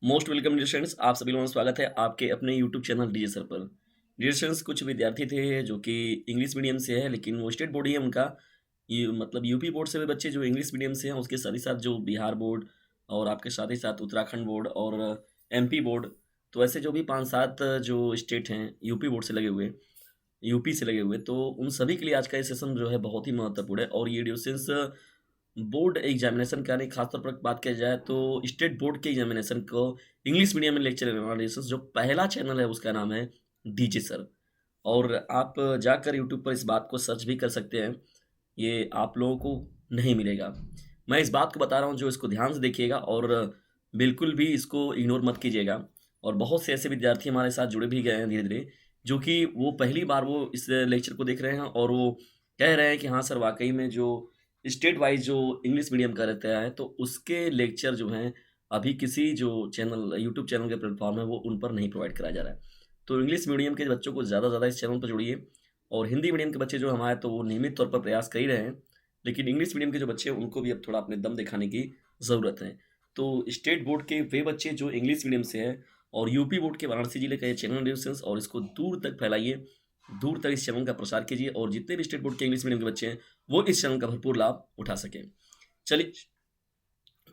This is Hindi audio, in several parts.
मोस्ट वेलकम डियर स्टूडेंट्स, आप सभी लोगों का स्वागत है आपके अपने यूट्यूब चैनल डीजे सर पर। डियर स्टूडेंट्स, कुछ विद्यार्थी थे जो कि इंग्लिश मीडियम से है, लेकिन वो स्टेट बोर्ड ही है उनका। मतलब यूपी बोर्ड से भी बच्चे जो इंग्लिश मीडियम से हैं, उसके साथ ही साथ जो बिहार बोर्ड और आपके साथ ही साथ उत्तराखंड बोर्ड और एमपी बोर्ड। तो ऐसे जो भी 5-7 जो स्टेट हैं यूपी बोर्ड से लगे हुए, यूपी से लगे हुए, तो उन सभी के लिए आज का ये सेशन जो है बहुत ही महत्वपूर्ण है। और ये डिस्टेंस बोर्ड एग्जामिनेशन का नहीं, खासतौर पर बात किया जाए तो स्टेट बोर्ड के एग्जामिनेशन को इंग्लिश मीडियम में लेक्चर लेने वाला जो पहला चैनल है उसका नाम है डीजे सर। और आप जाकर यूट्यूब पर इस बात को सर्च भी कर सकते हैं, ये आप लोगों को नहीं मिलेगा। मैं इस बात को बता रहा हूँ, जो इसको ध्यान से देखिएगा और बिल्कुल भी इसको इग्नोर मत कीजिएगा। और बहुत से ऐसे विद्यार्थी हमारे साथ जुड़े भी गए हैं धीरे धीरे, जो कि वो पहली बार वो इस लेक्चर को देख रहे हैं और वो कह रहे हैं कि हाँ सर, वाकई में जो स्टेट वाइज जो इंग्लिश मीडियम का रहता है तो उसके लेक्चर जो हैं अभी किसी जो चैनल यूट्यूब चैनल के प्लेटफॉर्म है वो उन पर नहीं प्रोवाइड कराया जा रहा है। तो इंग्लिश मीडियम के बच्चों को ज़्यादा से ज़्यादा इस चैनल पर जोड़िए। और हिंदी मीडियम के बच्चे जो हमारे, तो वो नियमित तौर पर प्रयास कर ही रहे हैं, लेकिन इंग्लिश मीडियम के जो बच्चे हैं उनको भी अब थोड़ा अपने दम दिखाने की ज़रूरत है। तो स्टेट बोर्ड के वे बच्चे जो इंग्लिश मीडियम से हैं और यूपी बोर्ड के वाराणसी जिले का ये चैनल डिस्टेंस, और इसको दूर तक फैलाइए, दूर तक इस चैनल का प्रसार कीजिए और जितने भी स्टेट बोर्ड के इंग्लिश मीडियम के बच्चे हैं वो इस चैनल का भरपूर लाभ उठा सकें। चलिए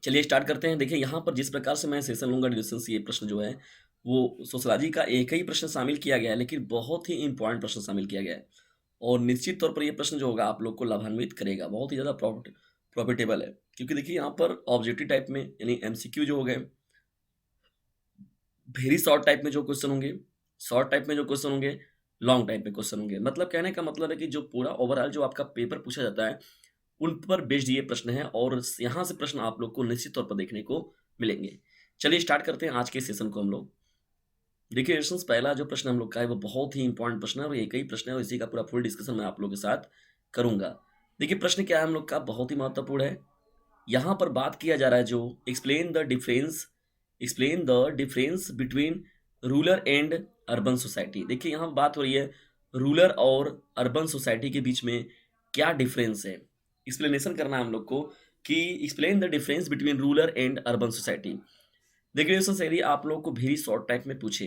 चलिए स्टार्ट करते हैं। देखिए यहाँ पर जिस प्रकार से मैं सेशन लूँगा डिस्टेंस, ये प्रश्न जो है वो सोशलॉजी का एक ही प्रश्न शामिल किया गया है, लेकिन बहुत ही इंपॉर्टेंट प्रश्न शामिल किया गया है। और निश्चित तौर पर ये प्रश्न जो होगा आप लोग को लाभान्वित करेगा, बहुत ही ज़्यादा प्रॉफिटेबल है। क्योंकि देखिए यहाँ पर ऑब्जेक्टिव टाइप में यानी एमसीक्यू जो हो गए, वेरी शॉर्ट टाइप में जो क्वेश्चन होंगे, शॉर्ट टाइप में जो क्वेश्चन होंगे, लॉन्ग टाइप में क्वेश्चन होंगे। मतलब कहने का मतलब है कि जो पूरा ओवरऑल जो आपका पेपर पूछा जाता है उन पर बेस्ड ये प्रश्न है, और यहाँ से प्रश्न आप लोग को निश्चित तौर पर देखने को मिलेंगे। चलिए स्टार्ट करते हैं आज के सेशन को हम लोग। देखिए क्वेश्चन, पहला जो प्रश्न हम लोग का है वो बहुत ही इंपॉर्टेंट प्रश्न है और एक ही प्रश्न है और इसी का पूरा फुल डिस्कशन मैं आप लोगों के साथ करूंगा। देखिए प्रश्न क्या है हम लोग का, बहुत ही महत्वपूर्ण है। यहाँ पर बात किया जा रहा है जो explain the difference between rural and urban society. देखिए यहाँ बात हो रही है रूरल और अर्बन सोसाइटी के बीच में क्या डिफरेंस है, एक्सप्लेनेशन करना है हम लोग को कि explain the difference between rural and urban society. देखिए दोस्तों, यदि आप लोग को वेरी शॉर्ट टाइप में पूछे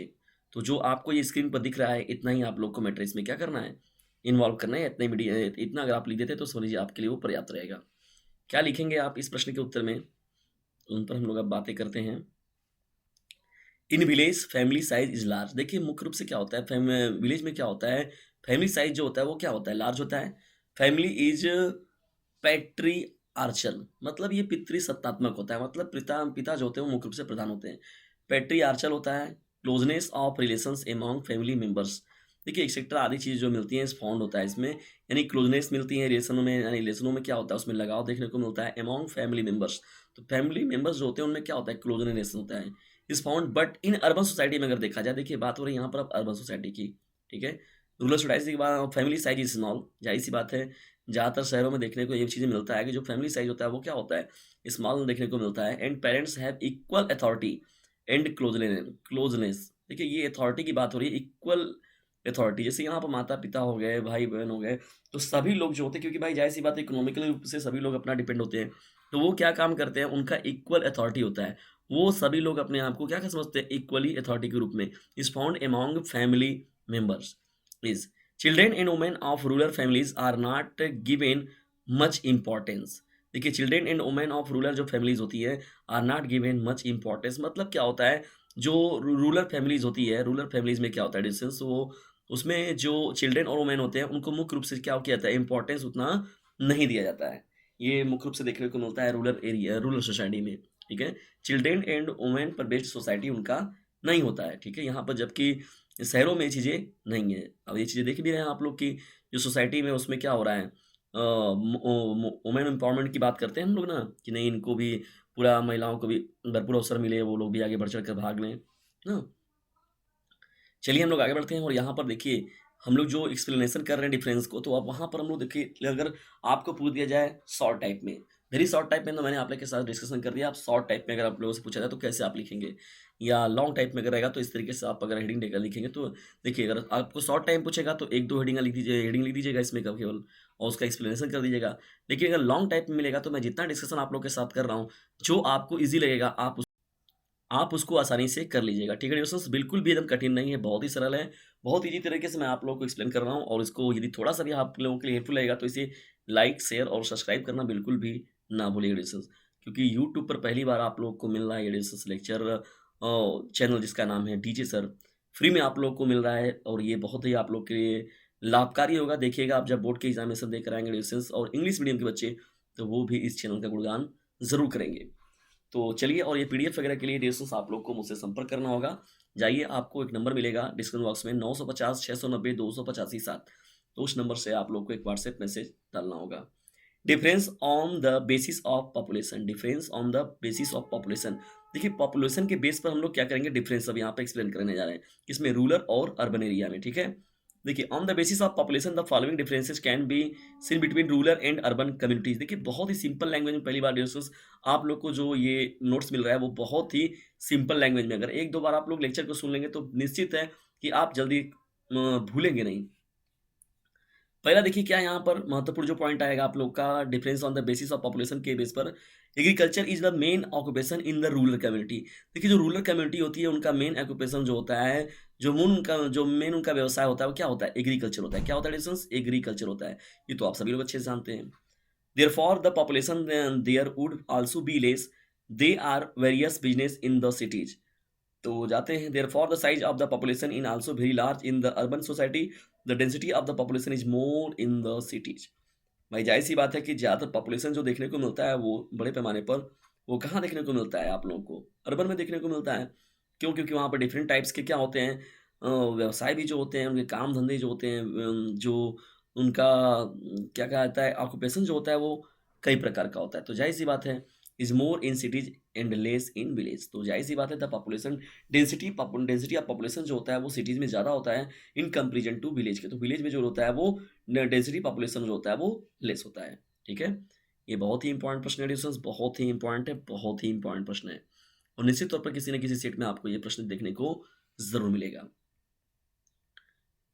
तो जो आपको ये स्क्रीन पर दिख रहा है इतना ही आप लोग को मैट्रिक्स में क्या करना है, इन्वॉल्व करना है। इतना मीडिया इतना अगर आप लिख देते तो समझ लीजिए आपके लिए वो पर्याप्त रहेगा। क्या लिखेंगे आप इस प्रश्न के उत्तर में, उन पर हम लोग अब बातें करते हैं। इन village family size is large. देखिए मुख्य रूप से क्या होता है, विलेज में क्या होता है, फैमिली साइज जो होता है वो क्या होता है, लार्ज होता है। फैमिली इज पैट्री आर्चल, मतलब ये पितृ सत्तात्मक होता है, मतलब पिता पिता जो होते हैं वो मुख्य रूप से प्रधान होते हैं। पैट्री आर्चल होता है। Closeness of relations among family members. देखिए एक्सेट्रा आदि चीज़ जो मिलती हैं इस फाउंड होता है इसमें, यानी क्लोजनेस मिलती है रिलेशनों में, यानी रिलेशनों में क्या होता है उसमें लगाव देखने को मिलता है एमॉन्ग फैमिली मेंबर्स। तो फैमिली मेंबर्स जो होते हैं उनमें क्या होता है, क्लोज रिलेशन होता है इस found. But in urban society में अगर देखा जाए, देखिए बात हो रही है यहाँ पर अब अर्बन सोसाइटी की, ठीक है। रूरल सोसाइटी के बाद फैमिली साइज इज स्मॉल, जाहिर सी बात है। ज़्यादातर शहरों में देखने को ये चीज़ें मिलता है कि जो फैमिली साइज होता है वो क्या होता है, स्मॉल देखने को मिलता है। And parents have equal authority and closeness. देखिए ये अथॉरिटी की बात हो रही है, इक्वल अथॉरिटी। जैसे यहाँ पर माता पिता हो गए, भाई बहन हो गए, तो सभी लोग जो होते हैं, क्योंकि भाई जाहिर सी बात है इकोनॉमिकल रूप से सभी लोग अपना डिपेंड होते हैं, तो वो क्या काम करते हैं, उनका इक्वल अथॉरिटी होता है। वो सभी लोग अपने आप को क्या समझते हैं, इक्वली अथॉरिटी के रूप में। Is found among family members is children and women of rural families are not given much importance. देखिए children and women of rural जो फैमिलीज होती है are not given much importance, मतलब क्या होता है, जो रूरल फैमिलीज होती है, रूरल फैमिलीज में क्या होता है डिस्टेंस, वो उसमें जो चिल्ड्रेन और वुमेन होते हैं उनको मुख्य रूप से क्या किया जाता है, इंपॉर्टेंस उतना नहीं दिया जाता है। ये मुख्य रूप से देखने को मिलता है रूरल एरिया, रूरल सोसाइटी में, ठीक है। चिल्ड्रेन एंड वुमेन पर बेस्ड सोसाइटी उनका नहीं होता है, ठीक है, यहाँ पर। जबकि शहरों में ये चीज़ें नहीं है। अब ये चीज़ें देख भी रहे हैं आप लोग की जो सोसाइटी में उसमें क्या हो रहा है, वुमेन एम्पावरमेंट की बात करते हैं हम लोग ना, कि नहीं इनको भी पूरा, महिलाओं को भी भरपूर अवसर मिले, वो लोग भी आगे बढ़ चढ़ कर भाग लें ना। चलिए हम लोग आगे बढ़ते हैं और यहाँ पर देखिए हम लोग जो एक्सप्लेनेशन कर रहे हैं डिफरेंस को, तो अब वहाँ पर हम लोग देखिए अगर आपको पूछ दिया जाए शॉर्ट टाइप में, वेरी शॉर्ट टाइप में, तो मैंने आप लोग के साथ डिस्कशन कर दिया। आप शॉर्ट टाइप में अगर आप लोगों से पूछा जाए तो कैसे आप लिखेंगे, या लॉन्ग टाइप में अगर रहेगा तो इस तरीके से आप अगर हेडिंग देकर लिखेंगे। तो देखिए अगर आपको शॉर्ट टाइम पूछेगा तो एक दो हेडिंग लिख दीजिएगा इसमें का केवल, और उसका एक्सप्लेनेशन कर दीजिएगा। लेकिन अगर लॉन्ग टाइप में मिलेगा तो मैं जितना डिस्कशन आप लोग के साथ कर रहा हूँ, जो आपको ईजी लगेगा आप आप उसको आसानी से कर लीजिएगा। ठीक है डियर्स, बिल्कुल भी एकदम कठिन नहीं है, बहुत ही सरल है, बहुत ईज़ी तरीके से मैं आप लोगों को एक्सप्लेन कर रहा हूँ और इसको यदि थोड़ा-सा भी आप लोगों के लिए हेल्पफुल लगेगा तो इसे लाइक, शेयर और सब्सक्राइब करना बिल्कुल भी ना भूलिएगा डियर्स। क्योंकि यूट्यूब पर पहली बार आप लोगों को मिल रहा है ये डियर्स लेक्चर चैनल जिसका नाम है डीजे सर, फ्री में आप लोगों को मिल रहा है और ये बहुत ही आप लोग के लिए लाभकारी होगा। देखिएगा आप जब बोर्ड के एग्ज़ामिनेशन देकर आएँगे डियर्स और इंग्लिश मीडियम के बच्चे, तो वो भी इस चैनल का गुणगान ज़रूर करेंगे। तो चलिए और ये पीडीएफ वगैरह के लिए डिस्टेंस आप लोग को मुझसे संपर्क करना होगा। जाइए आपको एक नंबर मिलेगा डिस्क्रिप्शन बॉक्स में 950 690 285 7, तो उस नंबर से आप लोग को एक व्हाट्सएप मैसेज डालना होगा। Difference on the basis of population, difference on the basis of population. देखिए पॉपुलेशन के बेस पर हम लोग क्या करेंगे, डिफरेंस अब यहाँ पे एक्सप्लेन करने जा रहे हैं, किसमें, रूरल और अर्बन एरिया में। ठीक है, देखिए on the basis of population the following differences can be seen between rural and urban communities. देखिए बहुत ही सिंपल लैंग्वेज में पहली बार डिस्कस आप लोग को जो ये नोट्स मिल रहा है वो बहुत ही सिंपल लैंग्वेज में, अगर एक दो बार आप लोग लेक्चर को सुन लेंगे तो निश्चित है कि आप जल्दी भूलेंगे नहीं। पहला देखिए क्या यहाँ पर महत्वपूर्ण जो पॉइंट आएगा आप लोग का, difference on the basis of population के बेस पर, agriculture is the main occupation in the rural community. देखिए जो रूरल कम्युनिटी होती है उनका मेन ऑक्यूपेशन जो होता है, जो मेन उनका व्यवसाय होता है वो क्या होता है, एग्रीकल्चर होता है। क्या होता है डिस्टेंस, एग्रीकल्चर होता है, ये तो आप सभी लोग अच्छे से जानते हैं। Therefore, the population there would also be less. They are various business in the cities. तो जाते हैं, therefore the size of the population in also very large in the urban society. The density of the population is more in the cities. भाई जाहिर सी बात है कि ज़्यादातर पॉपुलेशन जो देखने को मिलता है वो बड़े पैमाने पर वो कहाँ देखने को मिलता है आप लोगों को, अर्बन में देखने को मिलता है। क्यों? क्योंकि वहाँ पर डिफरेंट टाइप्स के क्या होते हैं, व्यवसाय भी जो होते हैं, उनके काम धंधे जो होते हैं, जो उनका क्या कहा जाता है, ऑक्यूपेशन जो होता है वो कई प्रकार का होता है। तो जाहिर सी बात है, is more in cities and less in village. तो जाहिर सी बात है the population density of population जो होता है वो सिटीज में ज़्यादा होता है इन कंपेरिजन टू विलेज के। तो विलेज में जो होता है वो डेंसिटी पॉपुलेशन जो होता है वो लेस होता है। ठीक है, ये बहुत ही इंपॉर्टेंट प्रश्न है डिस्टेंस, बहुत ही इंपॉर्टेंट है, बहुत ही इंपॉर्टेंट प्रश्न है और निश्चित तौर पर किसी न किसी सेट में आपको ये प्रश्न देखने को जरूर मिलेगा।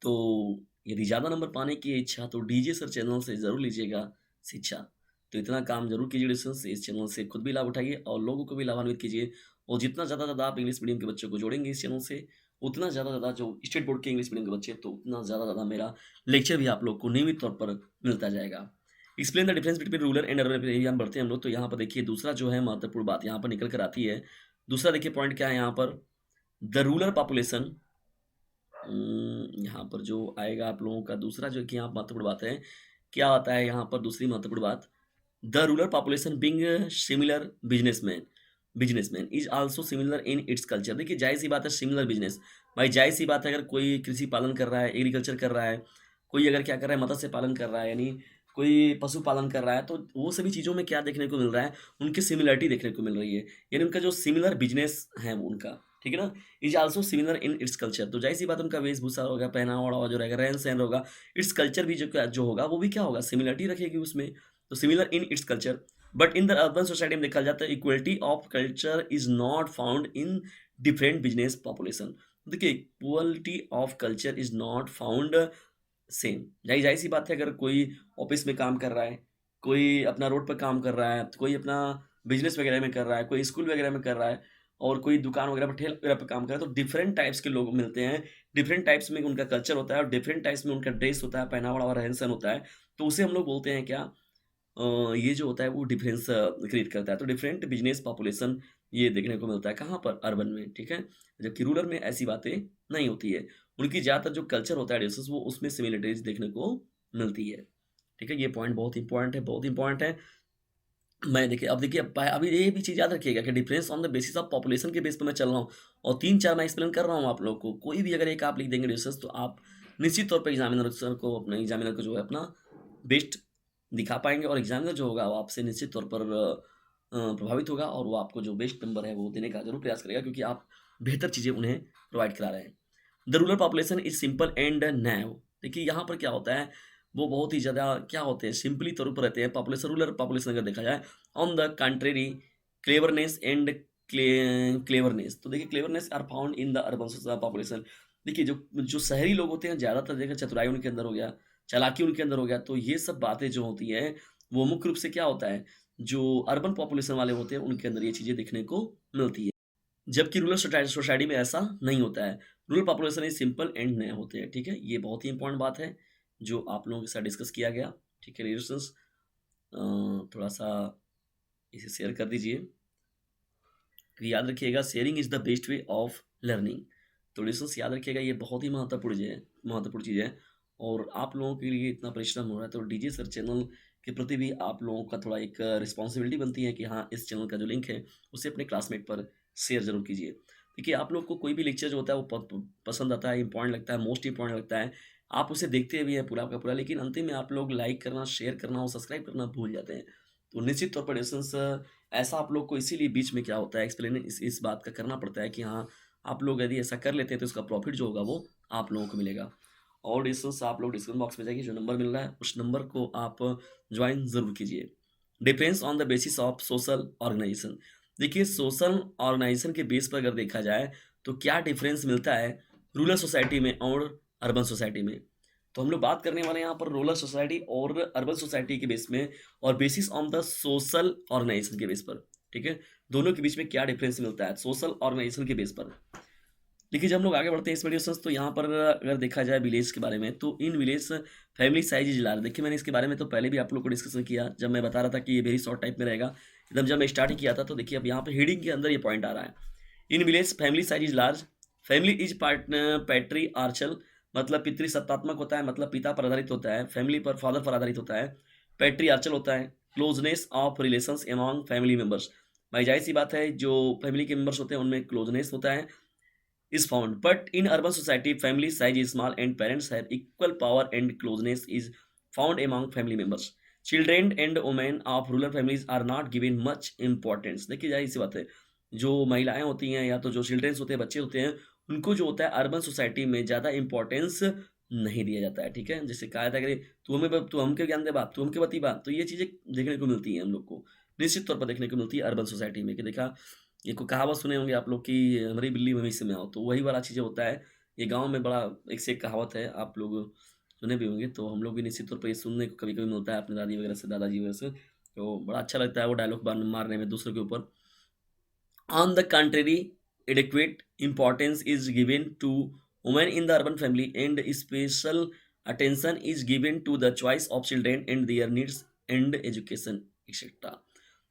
तो यदि ज़्यादा नंबर पाने की इच्छा तो डीजे सर चैनल से ज़रूर लीजिएगा शिक्षा। तो इतना काम जरूर कीजिए डिस्टेंस, इस चैनल से खुद भी लाभ उठाइए और लोगों को भी लाभान्वित कीजिए। और जितना ज़्यादा आप इंग्लिश मीडियम के बच्चों को जोड़ेंगे इस चैनल से, उतना ज़्यादा जो स्टेट बोर्ड के इंग्लिश मीडियम के बच्चे, तो उतना ज़्यादा मेरा लेक्चर भी आप लोग को नियमित तौर पर मिलता जाएगा। Explain the difference between rural and urban area में बढ़ते हैं हम लोग। तो यहाँ पर देखिए दूसरा जो है महत्वपूर्ण बात यहाँ पर निकल कर आती है। दूसरा देखिए पॉइंट क्या है यहाँ पर, द रूरल पॉपुलेशन। यहाँ पर जो आएगा आप लोगों का दूसरा जो कि यहाँ महत्वपूर्ण बात है, क्या आता है यहाँ पर दूसरी महत्वपूर्ण बात, the rural population being similar businessman is also similar in its culture. देखिए जाहिर सी बात है सिमिलर बिजनेस, भाई जाहिर सी बात है अगर कोई कृषि पालन कर रहा है, एग्रीकल्चर कर रहा है, कोई अगर क्या कर रहा है मत्स्य पालन कर रहा है, यानी कोई पशुपालन कर रहा है, तो वो सभी चीज़ों में क्या देखने को मिल रहा है, उनकी सिमिलरिटी देखने को मिल रही है, यानी उनका जो सिमिलर बिजनेस है वो उनका, ठीक है ना, is also similar in its culture. तो जाहिर सी बात उनका वेशभूषा होगा, पहनावा ओढ़ावा जो रहेगा, रहन सहन होगा, इट्स कल्चर भी जो होगा वो भी क्या होगा, सिमिलरिटी रखेगी उसमें। तो similar in its culture, but in the urban society में देखा जाता है equality of culture is not found in different business population. देखिए equality of culture is not found same, जाहिर सी बात है अगर कोई ऑफिस में काम कर रहा है, कोई अपना रोड पर काम कर रहा है, कोई अपना बिजनेस वगैरह में कर रहा है, कोई स्कूल वगैरह में कर रहा है और कोई दुकान वगैरह पर ठेला वगैरह पर काम कर रहा है, तो डिफरेंट टाइप्स के लोग मिलते हैं, डिफरेंट टाइप्स में उनका कल्चर होता है और डिफरेंट टाइप्स में उनका ड्रेस होता है, पहनावा और रहन सहन होता है। तो उसे हम लोग बोलते हैं क्या, ये जो होता है वो डिफरेंस क्रिएट करता है। तो डिफरेंट बिजनेस पॉपुलेशन ये देखने को मिलता है कहाँ पर, अर्बन में, ठीक है, जबकि रूरल में ऐसी बातें नहीं होती है। उनकी ज़्यादातर जो कल्चर होता है डिशेस वो उसमें सिमिलरिटीज देखने को मिलती है। ठीक है, ये पॉइंट बहुत इंपॉर्टेंट है, बहुत इंपॉर्टेंट है। मैं देखिए अब देखिए अभी ये भी चीज़ याद रखिएगा कि difference on the basis of population के बेस पे मैं चल रहा हूँ और 3-4 मैं एक्सप्लेन कर रहा हूँ आप लोगों को। कोई भी अगर एक आप लिख देंगे डिशेस तो आप निश्चित तौर पे एग्जामिनर सर को, अपने एग्जामिनर को जो है अपना बेस्ट दिखा पाएंगे और एग्जामिनर जो होगा वो आपसे निश्चित तौर पर प्रभावित होगा और वो आपको जो बेस्ट नंबर है वो देने का जरूर प्रयास करेगा, क्योंकि आप बेहतर चीज़ें उन्हें प्रोवाइड करा रहे हैं। The rural population is simple and naive. देखिए यहाँ पर क्या होता है, वो बहुत ही ज़्यादा क्या होते हैं, सिंपली तौर पर रहते हैं। पॉपुलेशन, रूरल पॉपुलेशन अगर देखा जाए, on the contrary cleverness and cleverness. तो देखिए cleverness are found in the urban population. देखिए जो जो शहरी लोग होते हैं ज़्यादातर देखिए चतुराई उनके अंदर हो गया, चालाकी उनके अंदर हो गया। तो ये सब बातें जो होती हैं वो मुख्य रूप से क्या होता है, जो अर्बन पॉपुलेशन वाले होते हैं उनके अंदर ये चीज़ें देखने को मिलती है। जबकि रूरल सोसाइटी में ऐसा नहीं होता है। Rural population is simple and नए होते हैं, ठीक है। ये बहुत ही इंपॉर्टेंट बात है जो आप लोगों के साथ डिस्कस किया गया, ठीक है। लिसनर्स, थोड़ा सा इसे शेयर कर दीजिए। तो याद रखिएगा, sharing is the best way of learning. तो लिसनर्स याद रखिएगा, ये बहुत ही महत्वपूर्ण चीज़ है। और आप लोगों के लिए इतना परिश्रम हो रहा है, तो डीजे सर चैनल के प्रति भी आप लोगों का थोड़ा एक रिस्पॉन्सिबिलिटी बनती है कि हाँ, इस चैनल का जो लिंक है उसे अपने क्लासमेट पर शेयर जरूर कीजिए। देखिए, आप लोग को कोई भी लेक्चर जो होता है वो पसंद आता है, इंपॉर्टेंट लगता है, मोस्ट इंपॉर्टेंट लगता है, आप उसे देखते भी हैं पूरा का पूरा, लेकिन अंतिम में आप लोग लाइक करना, शेयर करना और सब्सक्राइब करना भूल जाते हैं। तो निश्चित तौर पर डिस्टेंस ऐसा आप लोग को इसीलिए बीच में क्या होता है, एक्सप्लेन इस बात का करना पड़ता है कि हाँ, आप लोग यदि ऐसा कर लेते हैं तो इसका प्रॉफिट जो होगा वो आप लोगों को मिलेगा। और डिस्टेंस आप लोग डिस्क्रिप्शन बॉक्स में जाइए, जो नंबर मिल रहा है उस नंबर को आप ज्वाइन ज़रूर कीजिए। Depends on the basis of social organisation. देखिए, सोशल ऑर्गेनाइजेशन के बेस पर अगर देखा जाए तो क्या डिफरेंस मिलता है रूरल सोसाइटी में और अर्बन सोसाइटी में। तो हम लोग बात करने वाले हैं यहाँ पर रूरल सोसाइटी और अर्बन सोसाइटी के बेस में, और basis on the social organisation के बेस पर, ठीक है। दोनों के बीच में क्या डिफरेंस मिलता है सोशल ऑर्गेनाइजेशन के बेस पर। देखिए, जब हम लोग आगे बढ़ते हैं इस वीडियो से, तो यहाँ पर अगर देखा जाए विलेज के बारे में, तो इन village family size is large. देखिए, मैंने इसके बारे में तो पहले भी आप लोग को डिस्कशन किया, जब मैं बता रहा था कि ये वेरी शॉर्ट टाइप में रहेगा, एकदम जब मैं स्टार्ट ही किया था। तो देखिए, अब यहाँ पे हेडिंग के अंदर ये पॉइंट आ रहा है, in village family size is large, family is patriarchal, मतलब पितृ सत्तात्मक होता है, मतलब पिता पर आधारित होता है, फैमिली पर फादर पर आधारित होता है। पैट्री आर्चल होता है closeness of relations among family members. भाई जाहिर सी बात है, जो फैमिली के मेंबर्स होते हैं उनमें क्लोजनेस होता है is found. But in urban society, family size is small and parents have equal power and closeness is found among family members. Children and women of rural families are not given much importance. देखिए, जाहिर सी बात है, जो महिलाएं होती हैं या तो जो चिल्ड्रेंस होते हैं, बच्चे होते हैं, उनको जो होता है अर्बन सोसाइटी में ज़्यादा इंपॉर्टेंस नहीं दिया जाता है, ठीक है। जैसे कहा था कि तू हमके ज्ञान दे बात, तू हमके बती बात, तो ये चीज़ें देखने को मिलती हैं हम लोग को, निश्चित तौर पर देखने को मिलती है अर्बन सोसाइटी में। कि देखा, ये को कहावत सुने होंगे आप लोग कि हमारी बिल्ली भविष्य में आओ, तो वही वाला चीज़ें होता है। ये गाँव में बड़ा एक से एक कहावत है, आप लोग सुने भी होंगे, तो हम लोग भी निश्चित तौर पर ये सुनने को कभी-कभी मिलता है अपनी दादी वगैरह से, दादाजी वगैरह से, तो बड़ा अच्छा लगता है वो डायलॉग मारने में दूसरों के ऊपर। On the contrary, adequate importance is given to women in the urban family and special attention is given to the choice of children and their needs and education, etc.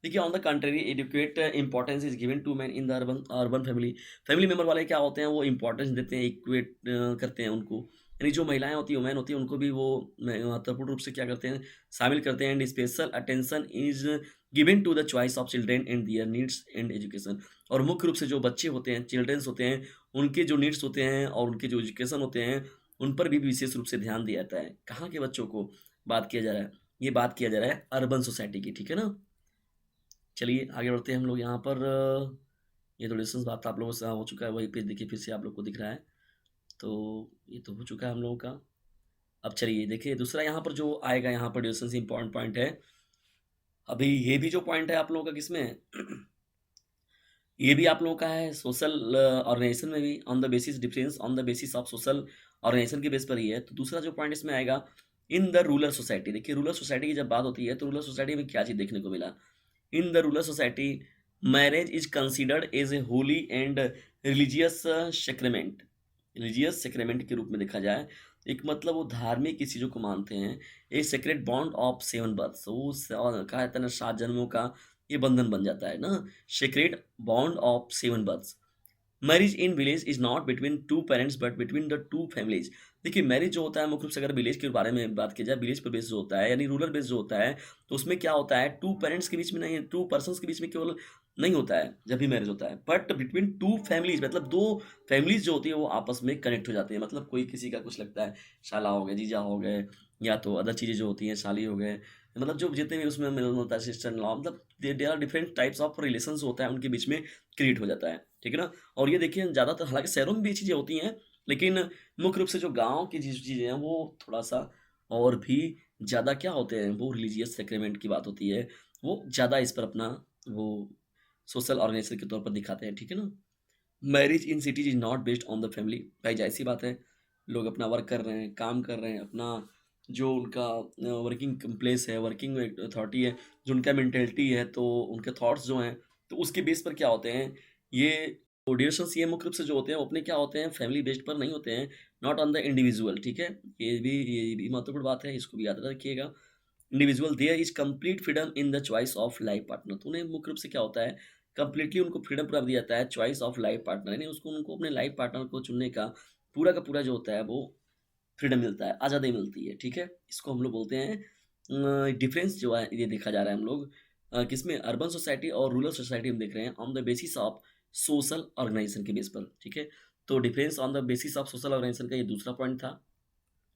देखिए, on the country educate importance is given to man in the urban family. Family member वाले क्या होते हैं, वो इंपॉर्टेंस देते हैं, इक्वेट करते हैं उनको, यानी जो महिलाएं होती हैं, वुमेन होती हैं, उनको भी वो महत्वपूर्ण रूप से क्या करते हैं, शामिल करते हैं। And special attention is given to the choice of children and their needs and education. और मुख्य रूप से जो बच्चे होते हैं, चिल्ड्रेंस होते हैं, उनके जो नीड्स होते हैं और उनके जो एजुकेशन होते हैं, उन पर भी विशेष रूप से ध्यान दिया जाता है। कहाँ के बच्चों को बात किया जा रहा है, ये बात किया जा रहा है अर्बन सोसाइटी की, ठीक है ना। चलिए आगे बढ़ते हैं हम लोग यहाँ पर। ये तो डिस्टेंस बात आप लोगों से हो चुका है, वही पेज देखिए फिर से आप लोग को दिख रहा है, तो ये तो हो चुका है हम लोगों का। अब चलिए देखिए, दूसरा यहाँ पर जो आएगा, यहाँ पर डिस्टेंस इंपॉर्टेंट पॉइंट है। अभी ये भी जो पॉइंट है आप लोगों का किसमें है ये भी आप लोगों का है सोशल ऑर्गेनाइजेशन में भी, on the basis difference on the basis of social organisation के बेस पर ही है। तो दूसरा जो पॉइंट इसमें आएगा, इन द रूरल सोसाइटी। देखिए, रूरल सोसाइटी की जब बात होती है तो रूरल सोसाइटी में क्या चीज़ देखने को मिला। In the rural society, marriage is considered as a holy and religious sacrament. Religious sacrament के रूप में देखा जाए, एक मतलब वो धार्मिक किसी चीज़ों को मानते हैं। ए सेक्रेट बॉन्ड ऑफ 7 बर्थ्स, वो कहा जाता है ना, 7 जन्मों का ये बंधन बन जाता है ना, sacred bond of 7 births. Marriage in village is not between two parents but between the two families. देखिए, मैरिज जो होता है मुख्य रूप से अगर विलेज के बारे में बात की जाए, विलेज पर बेस जो होता है, यानी रूरल बेस जो होता है, तो उसमें क्या होता है, टू पेरेंट्स के बीच में नहीं, टू पर्सन्स के बीच में केवल नहीं होता है जब भी मैरिज होता है, बट बिटवीन टू फैमिलीज, मतलब दो फैमिलीज जो होती है वो आपस में कनेक्ट हो जाती है। मतलब कोई किसी का कुछ लगता है, शाला हो गए, जीजा हो गए, या तो अदर चीज़ें जो होती हैं, साली हो गए, मतलब जो जितने भी उसमें मिलन होता है, सिस्टर इन लॉ, मतलब there are different types of relations होता है, उनके बीच में क्रिएट हो जाता है, ठीक है ना। और ये देखिए, ज़्यादातर हालांकि शहरों में भी ये चीज़ें होती हैं, लेकिन मुख्य रूप से जो गांव की चीज़ें हैं वो थोड़ा सा और भी ज़्यादा क्या होते हैं, वो रिलीजियस सेक्रेमेंट की बात होती है, वो ज़्यादा इस पर अपना वो सोशल ऑर्गेनाइजेशन के तौर पर दिखाते हैं, ठीक है ना। Marriage in cities is not based on the family. भाई जाहिर सी बात है, लोग अपना वर्क कर रहे हैं, काम कर रहे हैं, अपना जो उनका वर्किंग प्लेस है, वर्किंग अथॉरिटी है, जो उनका मेंटेलिटी है, तो उनके थॉट्स जो हैं, तो उसके बेस पर क्या होते हैं, ये तो ड्यूरेशंस ये मुख्य रूप से जो होते हैं, वो अपने क्या होते हैं, फैमिली बेस्ड पर नहीं होते हैं, नॉट ऑन द इंडिविजुअल, ठीक है? ये भी महत्वपूर्ण बात है, इसको भी याद रखिएगा। Individual there is complete freedom in the choice of life partner. तो उन्हें मुख्य रूप से क्या होता है, कंप्लीटली उनको फ्रीडम पूरा दिया जाता है चॉइस ऑफ लाइफ पार्टनर, यानी उसको उनको अपने लाइफ पार्टनर को चुनने का पूरा जो होता है वो फ्रीडम मिलता है, आज़ादी मिलती है, ठीक है? इसको हम लोग बोलते हैं डिफरेंस जो है ये देखा जा रहा है हम लोग किसमें, अर्बन सोसाइटी और रूरल सोसाइटी में देख रहे हैं on the basis of social organisation के बेस पर, ठीक है? तो difference on the basis of social organisation का ये दूसरा पॉइंट था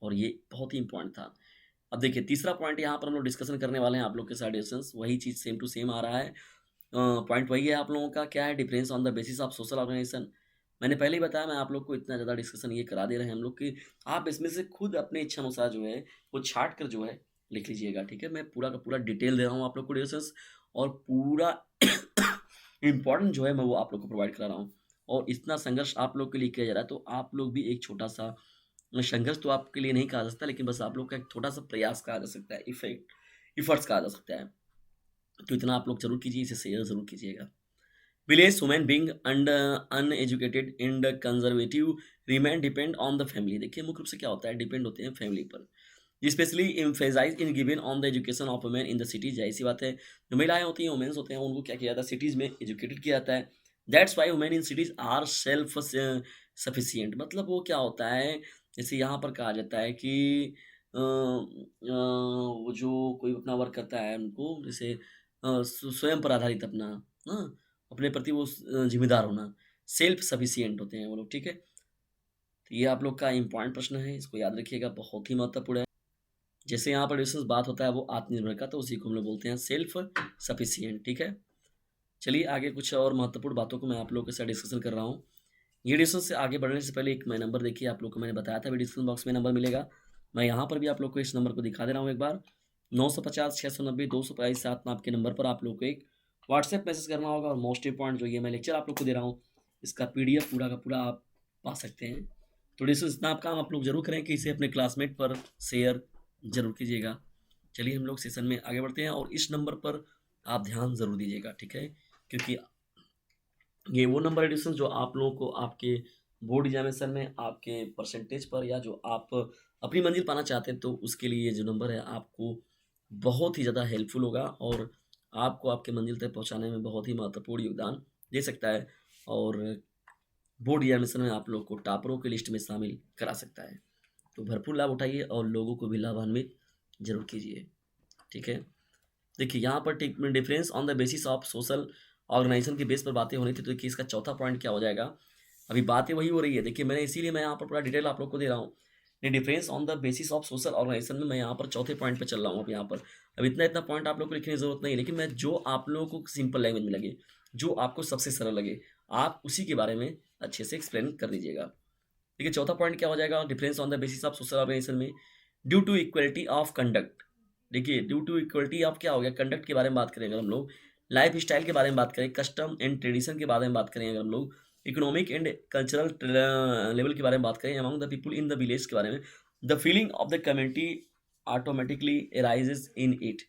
और ये बहुत ही इंपॉर्टेंट था। अब देखिए तीसरा पॉइंट यहाँ पर हम लोग डिस्कशन करने वाले हैं आप लोग के साथ डिस्कशंस, वही चीज़ सेम टू सेम आ रहा है। पॉइंट वही है आप लोगों का, क्या है difference on the basis of social organisation. मैंने पहले ही बताया, मैं आप लोग को इतना ज़्यादा डिस्कशन ये करा दे रहे हैं हम लोग कि आप इसमें से खुद अपने इच्छा अनुसार जो है वो छाट कर जो है लिख लीजिएगा, ठीक है? मैं पूरा का पूरा डिटेल दे रहा हूँ आप लोग को डिस्कशंस, और पूरा इम्पोर्टेंट जो है मैं वो आप लोग को प्रोवाइड करा रहा हूँ। और इतना संघर्ष आप लोग के लिए किया जा रहा है, तो आप लोग भी एक छोटा सा संघर्ष तो आपके लिए नहीं कहा जा सकता, लेकिन बस आप लोग का एक छोटा सा प्रयास कहा जा सकता है, इफर्ट्स कहा जा सकता है। तो इतना आप लोग जरूर कीजिए, इसे शेयर जरूर कीजिएगा। Village women being uneducated and conservative remain depend on the family. देखिए मुख्य रूप से क्या होता है, डिपेंड होते हैं फैमिली पर, specially emphasise in given on the education of women in the cities. जाहिर सी बात है, जो महिलाएं होती हैं, वुमेन्स होते हैं, उनको क्या किया जाता है, सिटीज में एजुकेटेड किया जाता है। That's why women in cities are self sufficient. मतलब वो क्या होता है, जैसे यहाँ पर कहा जाता है कि वो जो कोई अपना वर्क करता है उनको जैसे स्वयं पर आधारित अपना, हाँ, अपने प्रति वो जिम्मेदार होना, सेल्फ सफिशिएंट होते हैं वो लोग, ठीक है? तो ये आप लोग का इम्पॉर्टेंट प्रश्न है, इसको याद रखिएगा, बहुत ही महत्वपूर्ण है। जैसे यहाँ पर डिस्कस बात होता है वो आत्मनिर्भर का, तो उसी को हम लोग बोलते हैं सेल्फ सफिशिएंट, ठीक है? चलिए आगे कुछ और महत्वपूर्ण बातों को मैं आप लोगों के साथ डिस्कशन कर रहा हूँ। ये डिस्कशन से आगे बढ़ने से पहले एक मैं नंबर देखिए, आप लोग को मैंने बताया था डिस्क्रिप्शन बॉक्स में नंबर मिलेगा, मैं यहाँ पर भी आप लोग को इस नंबर को दिखा दे रहा हूँ एक बार, 950 690 222 7 आपके नंबर पर आप लोग को एक व्हाट्सएप मैसेज करना होगा। और मोस्ट इंपॉर्टेंट जो ये मैं लेक्चर आप लोग को दे रहा हूँ, इसका पीडीएफ पूरा का पूरा आप पा सकते हैं। तो डिस्कशन इतना आप काम आप लोग जरूर करें कि इसे अपने क्लासमेट पर शेयर जरूर कीजिएगा। चलिए हम लोग सेशन में आगे बढ़ते हैं, और इस नंबर पर आप ध्यान जरूर दीजिएगा, ठीक है? क्योंकि ये वो नंबर एडिशन जो आप लोगों को आपके बोर्ड एग्जामिनेशन में आपके परसेंटेज पर, या जो आप अपनी मंजिल पाना चाहते हैं, तो उसके लिए ये जो नंबर है आपको बहुत ही ज़्यादा हेल्पफुल होगा, और आपको आपके मंजिल तक पहुंचाने में बहुत ही महत्वपूर्ण योगदान दे सकता है, और बोर्ड एग्जामिनेशन में आप लोग को टॉपरों की लिस्ट में शामिल करा सकता है। तो भरपूर लाभ उठाइए और लोगों को भी लाभान्वित जरूर कीजिए, ठीक है? देखिए यहाँ पर difference on the basis of social organisation की बेस पर बातें होनी थी, तो देखिए इसका चौथा पॉइंट क्या हो जाएगा, अभी बातें वही हो रही है। देखिए मैंने इसीलिए मैं यहाँ पर पूरा डिटेल आप लोग को दे रहा हूँ। Difference on the basis of social organisation में मैं यहाँ पर चौथे पॉइंट पे चल रहा हूँ। अब यहाँ पर अब इतना पॉइंट आप लोग को लिखने की जरूरत नहीं है, लेकिन मैं जो आप लोगों को सिंपल लैंग्वेज में लगे, जो आपको सबसे सरल लगे, आप उसी के बारे में अच्छे से एक्सप्लेन कर दीजिएगा। देखिए चौथा पॉइंट क्या हो जाएगा, difference on the basis of social organisation में, due to equality of conduct. देखिए ड्यू टू इक्वलिटी ऑफ क्या हो गया, कंडक्ट के बारे में बात करें अगर हम लोग, लाइफ स्टाइल के बारे में बात करें, कस्टम एंड ट्रेडिशन के बारे में बात करें अगर हम लोग, इकोनॉमिक एंड कल्चरल लेवल के बारे में बात करें, among the people in the village के बारे में, the feeling of the community automatically arises in it,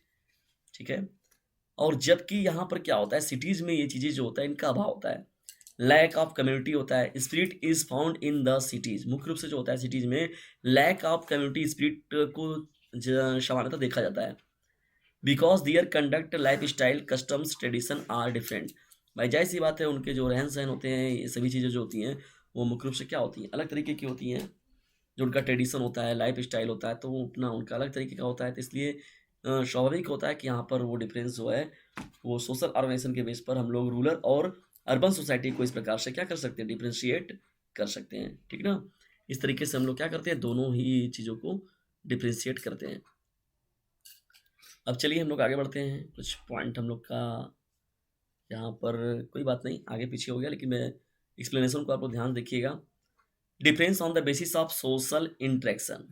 ठीक है? और जबकि यहाँ पर क्या होता है, सिटीज में ये चीज़ें जो होता है इनका अभाव होता है, लैक ऑफ कम्युनिटी होता है, spirit is found in the cities. मुख्य रूप से जो होता है सिटीज में लैक ऑफ कम्युनिटी स्पिरिट को सामान्यतः देखा जाता है, because their conduct life style customs tradition are different. भाई जाहिर सी बात है, उनके जो रहन सहन होते हैं, ये सभी चीज़ें जो होती हैं वो मुख्य रूप से क्या होती हैं, अलग तरीके की होती हैं। जो उनका ट्रेडिशन होता है, लाइफ स्टाइल होता है, तो वो अपना उनका अलग तरीके का होता है, तो इसलिए स्वाभाविक होता है कि यहाँ पर वो डिफरेंस जो है वो सोशल ऑर्गेनाइजेशन के बेस पर हम लोग रूरल और अर्बन सोसाइटी को इस प्रकार से क्या कर सकते हैं, डिफ्रेंशिएट कर सकते हैं, ठीक ना? इस तरीके से हम लोग क्या करते हैं, दोनों ही चीज़ों को डिफ्रेंशिएट करते हैं। अब चलिए हम लोग आगे बढ़ते हैं। कुछ पॉइंट हम लोग का यहाँ पर, कोई बात नहीं, आगे पीछे हो गया, लेकिन मैं एक्सप्लेनेशन को आप लोग ध्यान देखिएगा। Difference on the basis of social interaction,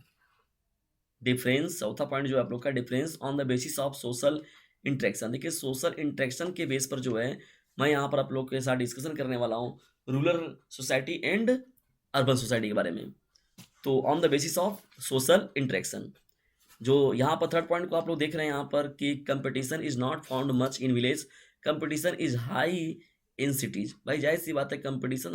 difference चौथा पॉइंट जो है आप लोग का, difference on the basis of social interaction. देखिए सोशल इंटरेक्शन के बेस पर जो है मैं यहाँ पर आप लोग के साथ डिस्कशन करने वाला हूँ rural society and urban society के बारे में। तो on the basis of social interaction, जो यहाँ पर थर्ड पॉइंट को आप लोग देख रहे हैं यहाँ पर कि competition is not found much in village, competition is high in cities. भाई जाहिर सी बात है कंपटीशन,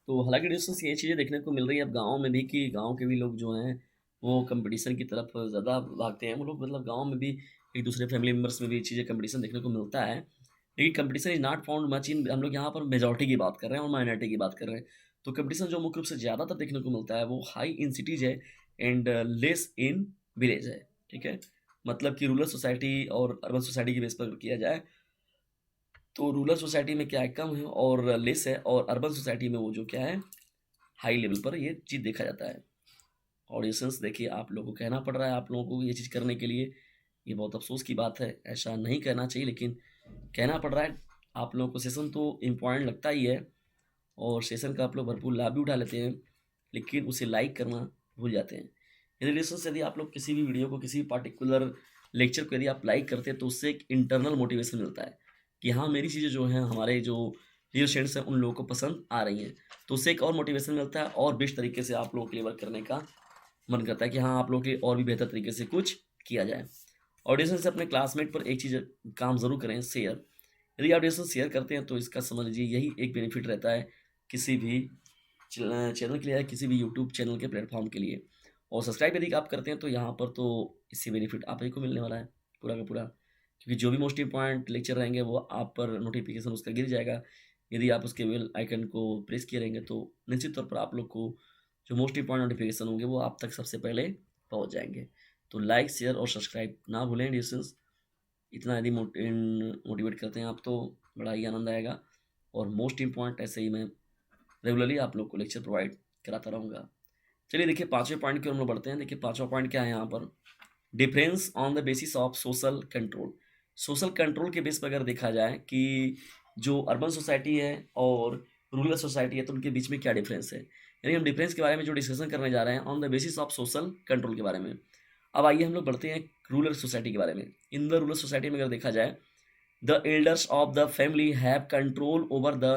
हालांकि डिस्टेंस ये चीज़ें देखने को मिल रही है अब गाँव में भी कि गाँव के भी लोग जो हैं वो कंपटीशन की तरफ ज़्यादा भागते हैं। वो लोग मतलब गाँव में भी एक दूसरे फैमिली मेम्बर्स में भी चीज़ें कंपटीशन देखने को मिलता है, लेकिन competition is not found much in, हम लोग यहाँ पर मेजॉरिटी की बात कर रहे हैं और माइनॉरिटी की बात कर रहे हैं। तो कंपटीशन जो मुख्य रूप से ज़्यादातर देखने को मिलता है वो हाई इन सिटीज है एंड लेस इन विलेज है। ठीक है, मतलब कि रूरल सोसाइटी और अर्बन सोसाइटी की बेस पर अगर किया जाए तो रूरल सोसाइटी में क्या है कम है और लेस है, और अर्बन सोसाइटी में वो जो क्या है हाई लेवल पर ये चीज़ देखा जाता है। ऑडियंस देखिए, आप लोगों को कहना पड़ रहा है आप लोगों को ये चीज़ करने के लिए, ये बहुत अफसोस की बात है, ऐसा नहीं करना चाहिए लेकिन कहना पड़ रहा है। आप लोगों को सेशन तो इम्पॉर्टेंट लगता ही है और सेशन का आप लोग भरपूर लाभ भी उठा लेते हैं, लेकिन उसे लाइक करना भूल जाते हैं। इन रिलेशन से यदि आप लोग किसी भी वीडियो को, किसी भी पार्टिकुलर लेक्चर को यदि आप लाइक करते हैं तो उससे एक इंटरनल मोटिवेशन मिलता है कि हाँ मेरी चीज़ें जो हैं, हमारे जो डियर स्टूडेंट्स हैं उन लोगों को पसंद आ रही हैं, तो उससे एक और मोटिवेशन मिलता है और बेस्ट तरीके से आप लोगों के लिए वर्क करने का मन करता है कि हाँ आप लोगों के लिए और भी बेहतर तरीके से कुछ किया जाए। ऑडियंस से अपने क्लासमेट पर एक चीज़ काम ज़रूर करें, शेयर। यदि आप ऑडियंस शेयर करते हैं तो इसका समझ लीजिए यही एक बेनिफिट रहता है किसी भी चैनल के लिए या किसी भी यूट्यूब चैनल के प्लेटफॉर्म के लिए। और सब्सक्राइब यदि आप करते हैं तो यहाँ पर तो इससे बेनिफिट आप ही को मिलने वाला है पूरा का पूरा, क्योंकि जो भी मोस्ट इंपॉर्टेंट लेक्चर रहेंगे वो आप पर नोटिफिकेशन उसका गिर जाएगा। यदि आप उसके बेल आइकन को प्रेस किए रहेंगे तो निश्चित तौर पर आप लोग को जो मोस्ट इंपॉर्टेंट नोटिफिकेशन होंगे वो आप तक सबसे पहले पहुँच जाएंगे। तो लाइक शेयर और सब्सक्राइब ना भूलें डिस्टेंस, इतना यदि मोटिवेट करते हैं आप तो बड़ा ही आनंद आएगा। और मोस्ट इम्पॉर्टेंट ऐसे ही मैं रेगुलरली आप लोग को लेक्चर प्रोवाइड कराता रहूँगा। चलिए देखिए पाँचवें पॉइंट की ओर हम लोग बढ़ते हैं। देखिए पाँचवा पॉइंट क्या है यहाँ पर, difference on the basis of social control. Social control के बेस पर अगर देखा जाए कि जो अर्बन सोसाइटी है और रूरल सोसाइटी है तो उनके बीच में क्या डिफरेंस है, यानी हम डिफरेंस के बारे में जो डिस्कशन करने जा रहे हैं on the basis of social control के बारे में। अब आइए हम लोग बढ़ते हैं रूरल सोसाइटी के बारे में। इन द रूरल सोसाइटी में अगर देखा जाए the elders of the family have control over the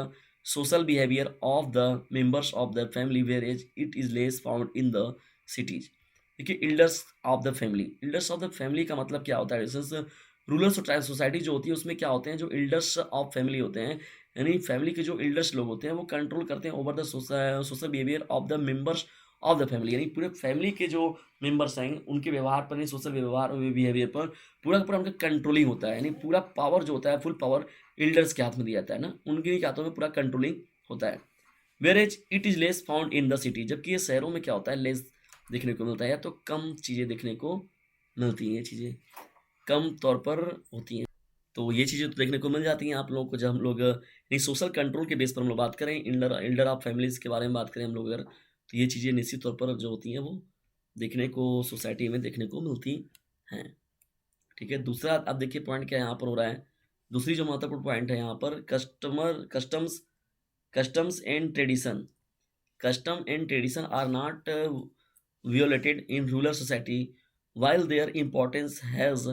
social behavior of the members of the family, whereas it is less found in the cities। देखिए elders of the family, elders of the family का मतलब क्या होता है, रूरल सोसाइटी जो होती है उसमें क्या होते हैं, जो elders ऑफ फैमिली होते हैं यानी फैमिली के जो elders लोग होते हैं वो कंट्रोल करते हैं over the social behaviour of the members of the family, यानी पूरे फैमिली के जो मेंबर्स हैं उनके व्यवहार पर, यानी सोशल व्यवहार बिहेवियर पर पूरा का पूरा उनका कंट्रोलिंग होता है। यानी पूरा पावर जो होता है, फुल पावर एल्डर्स के हाथ में दिया जाता है ना, उनके ही हाथों में पूरा कंट्रोलिंग होता है। Whereas it is less found in the city, जबकि ये शहरों में क्या होता है, लेस देखने को मिलता है या तो कम चीज़ें देखने को मिलती हैं, ये चीज़ें कम तौर पर होती हैं। तो ये चीज़ें तो देखने को मिल जाती हैं आप लोगों को जब हम लोग नहीं सोशल कंट्रोल के बेस पर हम लोग बात करें, एल्डर ऑफ फैमिलीज़ के बारे में बात करें हम लोग अगर, तो ये चीज़ें निश्चित तौर पर जो होती हैं वो देखने को सोसाइटी में देखने को मिलती हैं। ठीक है, दूसरा अब देखिए पॉइंट क्या यहाँ पर हो रहा है, दूसरी जो महत्वपूर्ण पॉइंट है यहाँ पर customs and tradition. Custom and tradition are not violated in rural society while their importance has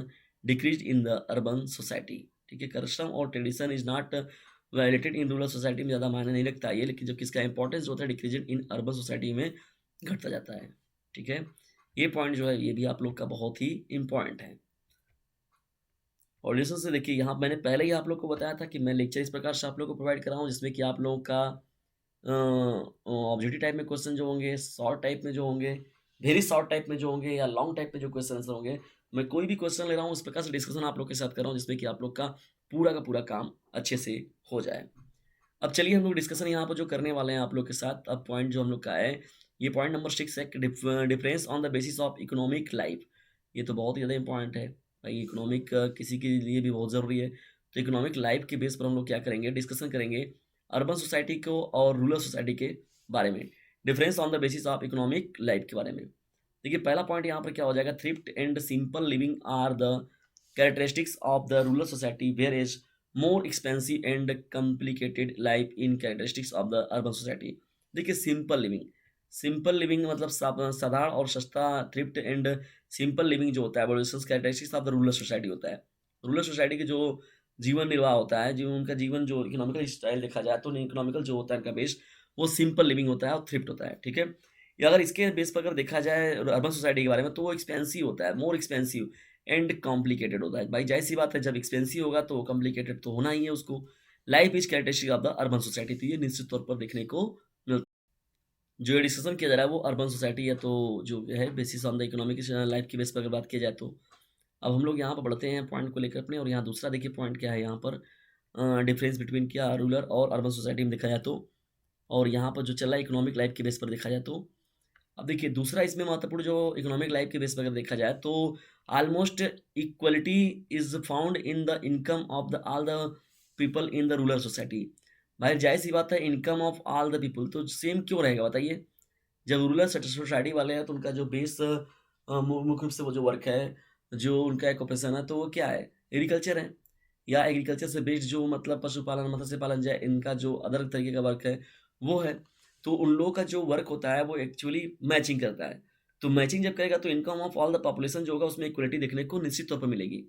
decreased in the urban society। ठीक है, कस्टम और tradition is not violated in rural society में ज़्यादा मायने नहीं रखता ये, लेकिन जबकि इसका इंपॉर्टेंस जो होता है डिक्रीजेड इन अर्बन सोसाइटी में घटता जाता है। ठीक है, ये पॉइंट जो है ये भी आप लोग का बहुत ही इंपॉर्टेंट है। और लिसन से देखिए, यहाँ मैंने पहले ही आप लोग को बताया था कि मैं लेक्चर इस प्रकार से आप लोग को प्रोवाइड कर रहा हूँ जिसमें कि आप लोगों का ऑब्जेक्टिव टाइप में क्वेश्चन जो होंगे, शॉर्ट टाइप में जो होंगे, वेरी शॉर्ट टाइप में जो होंगे या लॉन्ग टाइप में जो क्वेश्चन आंसर होंगे, मैं कोई भी क्वेश्चन ले रहा हूँ इस प्रकार से डिस्कशन आप लोग के साथ कर रहा हूँ जिसमें कि आप लोग का पूरा काम अच्छे से हो जाए। अब चलिए हम लोग डिस्कशन यहाँ पर जो करने वाले हैं आप लोग के साथ, अब पॉइंट जो हम लोग का है ये पॉइंट नंबर 6 है, difference on the basis of economic life. ये तो बहुत ही ज़्यादा इंपॉर्टेंट है भाई, इकोनॉमिक किसी के लिए भी बहुत ज़रूरी है। तो इकोनॉमिक लाइफ के बेस पर हम लोग क्या करेंगे, डिस्कशन करेंगे अर्बन सोसाइटी को और रूरल सोसाइटी के बारे में, difference on the basis of economic life के बारे में। देखिए पहला पॉइंट यहाँ पर क्या हो जाएगा, thrift and simple living are the characteristics of the rural society, whereas more expensive and complicated life in characteristics of the urban society. देखिए सिंपल लिविंग मतलब साधारण और सस्ता, थ्रिफ्ट एंड सिंपल लिविंग जो होता है वो characteristics of the rural society होता है। रूरल सोसाइटी के जो जीवन निर्वाह होता है, जो उनका जीवन जो इकोनॉमिकल स्टाइल देखा जाए तो इकोनॉमिकल जो होता है इनका बेस वो सिंपल लिविंग होता है और थ्रिफ्ट होता है। ठीक है, या अगर इसके बेस पर अगर देखा जाए अर्बन सोसाइटी के बारे में तो वो एक्सपेंसिव होता है, मोर एक्सपेंसिव एंड कॉम्प्लिकेटेड होता है। भाई जाहिर सी बात है जब एक्सपेंसिव होगा तो कॉम्प्लिकेटेड तो होना ही है उसको, life is characteristic of the urban society. तो ये निश्चित तौर पर देखने को मिलता है। जो ये डिस्कशन किया जा रहा है वो अर्बन सोसाइटी है, तो जो है basis on the economic life की बेस पर अगर बात की जाए तो अब हम लोग यहाँ पर बढ़ते हैं पॉइंट को लेकर अपने, और यहाँ दूसरा देखिए पॉइंट क्या है यहाँ पर, डिफरेंस बिटवीन क्या रूरल और अर्बन सोसाइटी में देखा जाए तो, और यहाँ पर जो चल रहा है इकोनॉमिक लाइफ के बेस पर देखा जाए तो अब देखिए दूसरा इसमें महत्वपूर्ण जो इकोनॉमिक लाइफ के बेस पर अगर देखा जाए तो almost equality is found in the income of the all the people in the rural society. भाई जाहिर सी बात है income of all the people तो सेम क्यों रहेगा बताइए। जब रूरल सोसाइटी वाले हैं तो उनका जो बेस मुख्य रूप से वो जो वर्क है, जो उनका एक ऑक्यूपेशन है तो वो क्या है, एग्रीकल्चर है, या एग्रीकल्चर से बेस्ड जो मतलब पशुपालन मत्स्य पालन जाए इनका जो अदर तरीके का वर्क है वो है। तो उन लोगों का जो वर्क होता है वो एक्चुअली मैचिंग करता है। तो मैचिंग जब करेगा तो income of all the population जो होगा उसमें इक्वलिटी देखने को निश्चित तौर पर मिलेगी।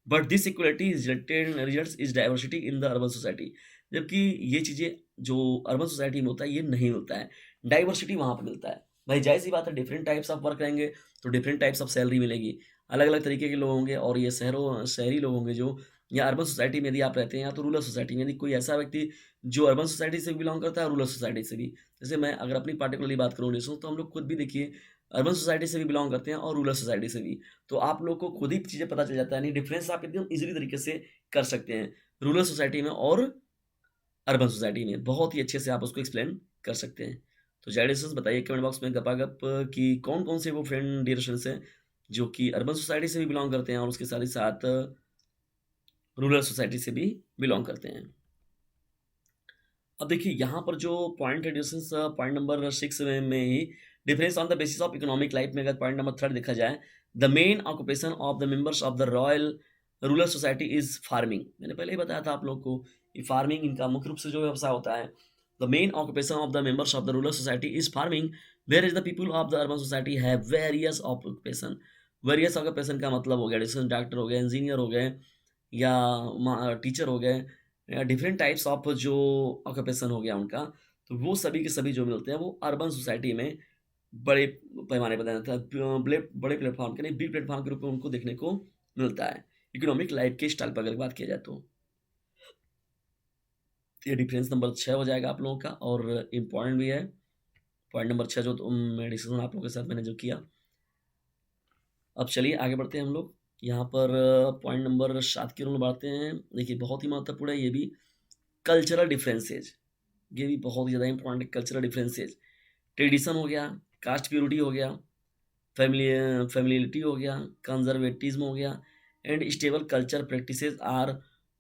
But this equality results is diversity in the urban society. जबकि ये चीज़ें जो अर्बन सोसाइटी में होता है ये नहीं मिलता है, डाइवर्सिटी वहाँ पर मिलता है। भाई जाहिर सी बात है डिफरेंट टाइप्स ऑफ वर्क रहेंगे तो डिफरेंट टाइप्स ऑफ सैलरी मिलेगी, अलग अलग तरीके के लोग होंगे, और ये शहरी लोग होंगे जो, या अर्बन सोसाइटी में यदि आप रहते हैं या तो रूरल सोसाइटी में, यदि कोई ऐसा व्यक्ति जो अर्बन सोसाइटी से बिलोंग करता है रूरल सोसाइटी से भी, जैसे मैं अगर अपनी पार्टिकुलरली बात करूँ लिसो तो हम लोग खुद भी देखिए अर्बन सोसाइटी से भी बिलोंग करते हैं और रूरल सोसाइटी से भी। तो आप लोग को खुद ही चीज़ें पता चल जाता है, नहीं डिफरेंस आप एकदम इजीली तरीके से कर सकते हैं रूरल सोसाइटी में और अर्बन सोसाइटी में, बहुत ही अच्छे से आप उसको एक्सप्लेन कर सकते हैं। तो जेडिसस बताइए कमेंट बॉक्स में गपागप कि कौन कौन से वो फ्रेंड डियर स्टूडेंट्स हैं जो कि अर्बन सोसाइटी से भी बिलोंग करते हैं और उसके साथ ही साथ रूरल सोसाइटी से भी बिलोंग करते हैं। अब देखिए यहाँ पर जो पॉइंट है डिस्टेंस पॉइंट नंबर 6 में ही difference on the basis of economic life में अगर पॉइंट नंबर 3 देखा जाए, the main occupation of the members of the royal rural society is farming. मैंने पहले ही बताया था आप लोग को कि फार्मिंग इनका मुख्य रूप से जो व्यवसाय होता है। The main occupation of the members of the rural society is farming, whereas the people of the urban society have various occupation. Various occupation का मतलब हो गया जैसे डॉक्टर हो गए, इंजीनियर हो गए, या टीचर हो गए, डिफरेंट टाइप्स ऑफ जो ऑक्यूपेशन हो गया उनका, तो वो सभी के सभी जो मिलते हैं वो अर्बन सोसाइटी में बड़े पैमाने पर जाता है, बड़े प्लेटफॉर्म के नहीं बिग प्लेटफॉर्म के रूप में उनको देखने को मिलता है इकोनॉमिक लाइफ के स्टाइल पर अगर बात किया जाए तो। ये डिफरेंस नंबर 6 हो जाएगा आप लोगों का, और इम्पॉर्टेंट भी है पॉइंट नंबर 6 जो मैं डिस्कशन आप लोगों के साथ मैंने जो किया। अब चलिए आगे बढ़ते हैं हम लोग यहाँ पर पॉइंट नंबर 7 की ओर बढ़ते हैं। देखिए बहुत ही महत्वपूर्ण है ये भी, कल्चरल डिफरेंसेज। ये भी बहुत ही ज़्यादा इंपॉर्टेंट है, कल्चरल डिफरेंसेज। ट्रेडिशन हो गया, कास्ट प्योरिटी हो गया, फैमिलिटी हो गया, कंजर्वेटिज्म हो गया, and stable culture practices are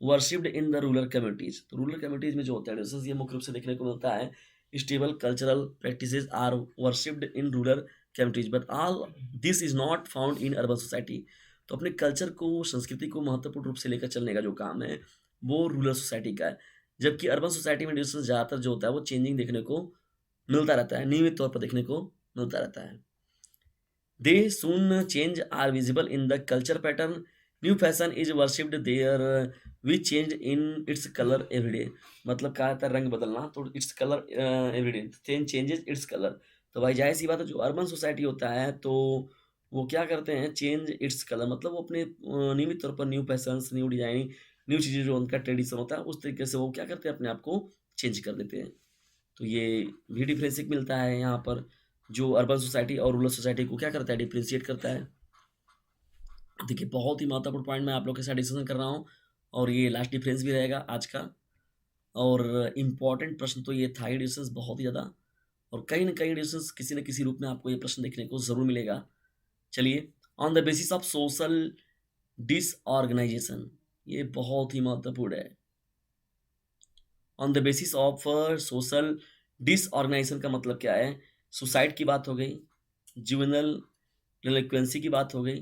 worshipped in the rural communities. तो रूरल कम्युनिटीज में जो होता है ये मुख्य रूप से देखने को मिलता है, stable cultural practices are worshipped in rural communities but all this is not found in urban society. तो अपने कल्चर को, संस्कृति को महत्वपूर्ण रूप से लेकर चलने का जो काम है वो रूरल सोसाइटी का है, जबकि अर्बन सोसाइटी में ज़्यादातर जो होता है वो चेंजिंग देखने को मिलता रहता है, नियमित तौर पर देखने को मिलता रहता है। They soon change are visible in the culture pattern. New fashion is worshipped there, which change in its color every day. मतलब क्या रहता है रंग बदलना, तो its color every day changes its color। तो भाई जाहिर सी बात है जो अर्बन सोसाइटी होता है तो वो क्या करते हैं, चेंज इट्स कलर, मतलब वो अपने नियमित तौर पर new fashions, new designing, new चीज़ें जो उनका ट्रेडिशन होता है उस तरीके से वो क्या करते हैं अपने आप को चेंज कर देते हैं। तो ये भी डिफरेंस एक मिलता है यहाँ पर, जो अर्बन सोसाइटी और रूरल सोसाइटी को क्या करता है, डिफ्रेंशिएट करता है। देखिए बहुत ही महत्वपूर्ण पॉइंट मैं आप लोग के साथ डिस्कशन कर रहा हूँ, और ये लास्ट डिफरेंस भी रहेगा आज का, और इम्पॉर्टेंट प्रश्न तो ये था ही डिस्कस बहुत ही ज़्यादा, और कहीं ना कहीं डिस्कस किसी न किसी रूप में आपको ये प्रश्न देखने को ज़रूर मिलेगा। चलिए, on the basis of social disorganisation, ये बहुत ही महत्वपूर्ण है। On the basis of social disorganisation का मतलब क्या है, सुसाइड की बात हो गई, जुवेनल डिलिक्वेंसी की बात हो गई,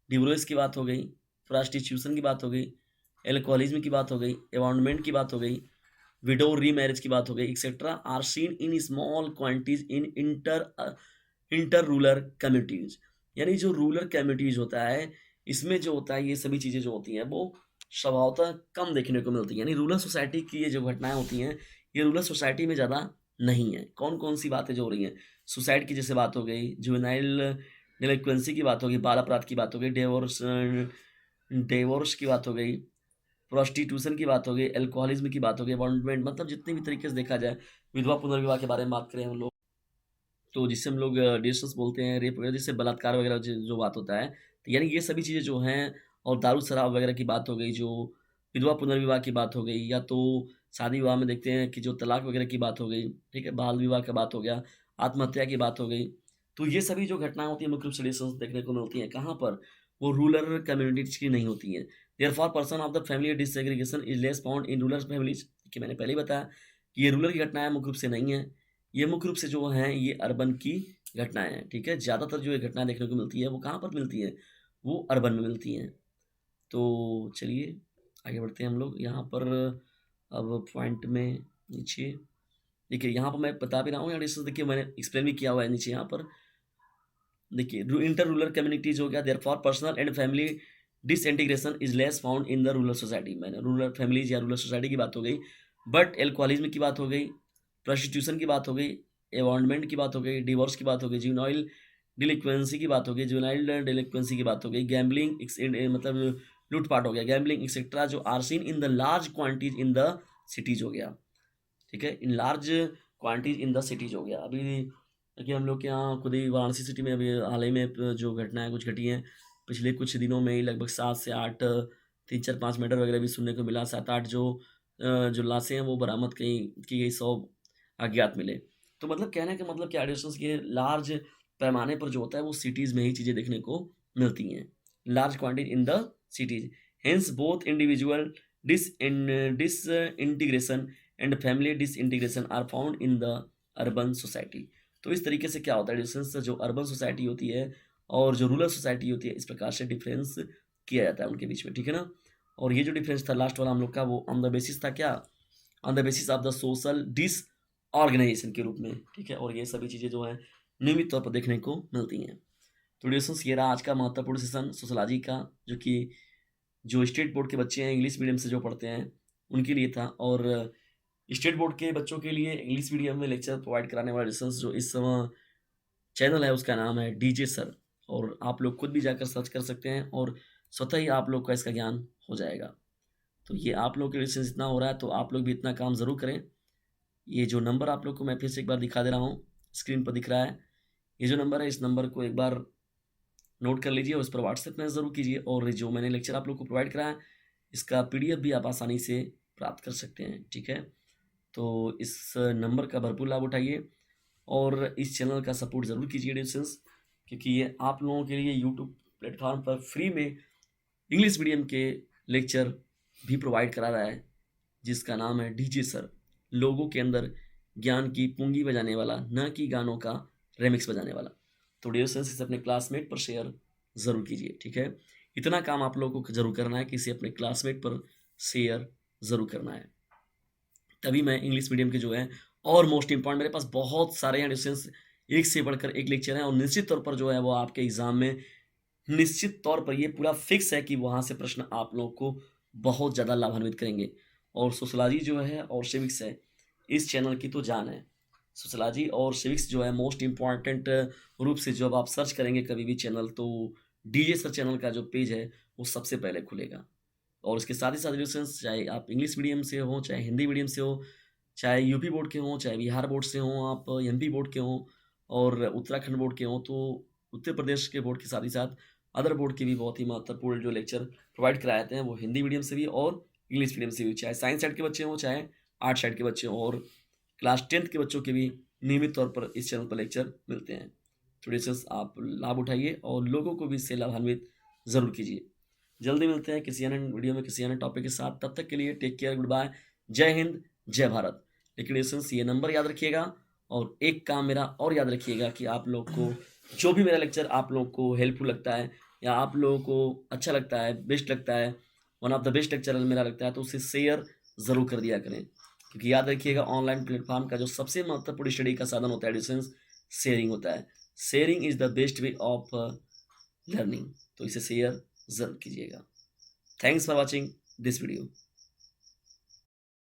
डिवोर्स की बात हो गई, प्रोस्टिट्यूशन की बात हो गई, एल्कोहलिज्म की बात हो गई, अबाउंडमेंट की बात हो गई, विडो रीमैरिज की बात हो गई, etcetera are seen in small quantities in inter rural communities. यानी जो रूरल कम्युनिटीज होता है इसमें जो होता है ये सभी चीज़ें जो होती हैं वो स्वभावतः कम देखने को मिलती है। यानी रूरल सोसाइटी की ये जो घटनाएं होती हैं ये रूरल सोसाइटी में ज़्यादा नहीं है। कौन कौन सी बातें जो हो रही हैं, सुसाइड की जैसे बात हो गई, जुवेनाइल डिलिक्वेंसी की बात हो गई, बाल अपराध की बात हो गई, डिवोर्स की बात हो गई, प्रोस्टिट्यूशन की बात हो गई, अल्कोहलिज्म की बात हो गई, अबॉन्डमेंट, मतलब जितने भी तरीके से देखा जाए, विधवा पुनर्विवाह के बारे में बात करें हम लोग, तो जिसे हम लोग डिस्टर्स बोलते हैं, रेप वगैरह, जिससे बलात्कार वगैरह जो बात होता है, तो यानी ये सभी चीज़ें जो हैं, और दारू शराब वगैरह की बात हो गई, जो विधवा पुनर्विवाह की बात हो गई, या तो शादी विवाह में देखते हैं कि जो तलाक वगैरह की बात हो गई, ठीक है, बाल विवाह का बात हो गया, आत्महत्या की बात हो गई। तो ये सभी जो घटनाएं होती हैं मुख्य रूप से डिस्टर्स देखने को मिलती हैं कहाँ पर, वो रूरल कम्युनिटीज की नहीं होती हैं। Therefore person of the family disaggregation is less found in rural families, कि मैंने पहले ही बताया कि ये रूरल की घटनाएं मुख्य रूप से नहीं है, ये मुख्य रूप से जो हैं ये अर्बन की घटनाएँ हैं, ठीक है? ज़्यादातर जो ये घटनाएँ देखने को मिलती है वो कहाँ पर मिलती हैं? वो अर्बन में मिलती हैं। तो चलिए आगे बढ़ते हैं हम लोग यहाँ पर, अब पॉइंट में नीचे देखिए, यहाँ पर मैं बता भी रहा हूँ, यहाँ डिस्टेंस देखिए मैंने एक्सप्लेन भी किया हुआ है नीचे यहाँ पर। देखिए इंटर रूरल कम्युनिटीज हो गया, therefore personal and family disintegration is less found in the rural society, मैंने रूरल फैमिलीज या रूरल सोसाइटी की बात हो गई, बट एल्कोहलिज्म की बात हो गई, प्रोस्टिट्यूशन की बात हो गई, एवॉन्डमेंट की बात हो गई, डिवोर्स की बात हो गई, जुवेनाइल डिलिक्वेंसी की बात हो गई, जुवेनाइल डिलिक्वेंसी की बात हो गई, गैम्बलिंग मतलब लूटपाट हो गया, गैम्बलिंग एक्सेट्रा, जो are seen in the large quantities in the cities हो गया, ठीक है, in large quantities in the cities हो गया। अभी देखिए हम लोग के यहाँ खुद ही वाराणसी सिटी में अभी हाल ही में जो घटनाएं कुछ घटी हैं पिछले कुछ दिनों में ही, लगभग 7 से 8 3 4 5 मर्डर वगैरह भी सुनने को मिला, 7-8 जो लाशें हैं वो बरामद की गई, 100 अज्ञात मिले। तो मतलब कहने का मतलब क्या, एडिशंस के लार्ज पैमाने पर जो होता है वो सिटीज़ में ही चीज़ें देखने को मिलती हैं, large quantity in the cities, hence both individual disintegration and family disintegration are found in the urban society. तो इस तरीके से क्या होता है, डिफरेंस जो अर्बन सोसाइटी होती है और जो रूरल सोसाइटी होती है, इस प्रकार से डिफरेंस किया जाता है उनके बीच में, ठीक है ना। और ये जो डिफरेंस था लास्ट वाला हम लोग का, वो ऑन द बेसिस था क्या, on the basis of the social disorganisation के रूप में, ठीक है। और ये सभी चीज़ें जो हैं नियमित तौर पर देखने को मिलती हैं। तो डिस्कस ये रहा आज का महत्वपूर्ण सेशन सोशलॉजी का, जो कि जो स्टेट बोर्ड के बच्चे हैं इंग्लिश मीडियम से जो पढ़ते हैं उनके लिए था, और स्टेट बोर्ड के बच्चों के लिए इंग्लिश मीडियम में लेक्चर प्रोवाइड कराने वाला डिस्टेंस जो इस समय चैनल है उसका नाम है डीजे सर, और आप लोग खुद भी जाकर सर्च कर सकते हैं और स्वतः ही आप लोग का इसका ज्ञान हो जाएगा। तो ये आप लोग के डिस्टेंस इतना हो रहा है तो आप लोग भी इतना काम ज़रूर करें। ये जो नंबर आप लोग को मैं फिर से एक बार दिखा दे रहा हूँ, स्क्रीन पर दिख रहा है, ये जो नंबर है इस नंबर को एक बार नोट कर लीजिए और इस पर व्हाट्सएप में ज़रूर कीजिए, और जो मैंने लेक्चर आप लोग को प्रोवाइड कराया इसका पीडीएफ भी आप आसानी से प्राप्त कर सकते हैं, ठीक है। तो इस नंबर का भरपूर लाभ उठाइए और इस चैनल का सपोर्ट ज़रूर कीजिए डिस्टेंस, क्योंकि ये आप लोगों के लिए यूट्यूब प्लेटफॉर्म पर फ्री में इंग्लिश मीडियम के लेक्चर भी प्रोवाइड करा रहा है, जिसका नाम है डीजे सर, लोगों के अंदर ज्ञान की पूंगी बजाने वाला, न कि गानों का रेमिक्स बजाने वाला। तो डिस्टेंस इसे अपने क्लासमेट पर शेयर ज़रूर कीजिए, ठीक है। इतना काम आप लोगों को ज़रूर करना है कि इसे अपने क्लासमेट पर शेयर ज़रूर करना है, तभी मैं इंग्लिश मीडियम के जो है, और मोस्ट इंपॉर्टेंट मेरे पास बहुत सारे हैं डिस्टेंस, एक से बढ़कर एक लेक्चर हैं, और निश्चित तौर पर जो है वो आपके एग्ज़ाम में निश्चित तौर पर ये पूरा फिक्स है कि वहाँ से प्रश्न आप लोगों को बहुत ज़्यादा लाभान्वित करेंगे। और सोशलॉजी जो है और सिविक्स है, इस चैनल की तो जान है। सोशलॉजी और सिविक्स जो है मोस्ट इम्पॉर्टेंट रूप से जब आप सर्च करेंगे कभी भी चैनल, तो डीजे सर चैनल का जो पेज है वो सबसे पहले खुलेगा। और इसके साथ ही साथ डिस्टेंस, चाहे आप इंग्लिश मीडियम से हो, चाहे हिंदी मीडियम से हो, चाहे यूपी बोर्ड के हों, चाहे बिहार बोर्ड से हों, आप एमपी बोर्ड के हों और उत्तराखंड बोर्ड के हों, तो उत्तर प्रदेश के बोर्ड के साथ ही साथ अदर बोर्ड के भी बहुत ही महत्वपूर्ण जो लेक्चर प्रोवाइड कराए जाते हैं वो हिंदी मीडियम से भी और इंग्लिश मीडियम से भी, चाहे साइंस साइड के बच्चे हों, चाहे आर्ट साइड के बच्चे हों, और क्लास 10th के बच्चों के भी नियमित तौर पर इस चैनल पर लेक्चर मिलते हैं। तो डिस्टेंस आप लाभ उठाइए और लोगों को भी इससे लाभान्वित ज़रूर कीजिए। जल्दी मिलते हैं किसी अन्य वीडियो में किसी अन्य टॉपिक के साथ, तब तक के लिए टेक केयर, गुड बाय, जय हिंद, जय भारत। लेकिन एसेंस ये नंबर याद रखिएगा, और एक काम मेरा और याद रखिएगा कि आप लोग को जो भी मेरा लेक्चर आप लोग को हेल्पफुल लगता है या आप लोगों को अच्छा लगता है, बेस्ट लगता है, one of the best lecture मेरा लगता है, तो उसे शेयर ज़रूर कर दिया करें, क्योंकि याद रखिएगा ऑनलाइन प्लेटफॉर्म का जो सबसे महत्वपूर्ण स्टडी का साधन होता है डिस्टेंस, शेयरिंग होता है। Sharing is the best way of learning, तो इसे शेयर ज़रूर कीजिएगा। Thanks for watching this video.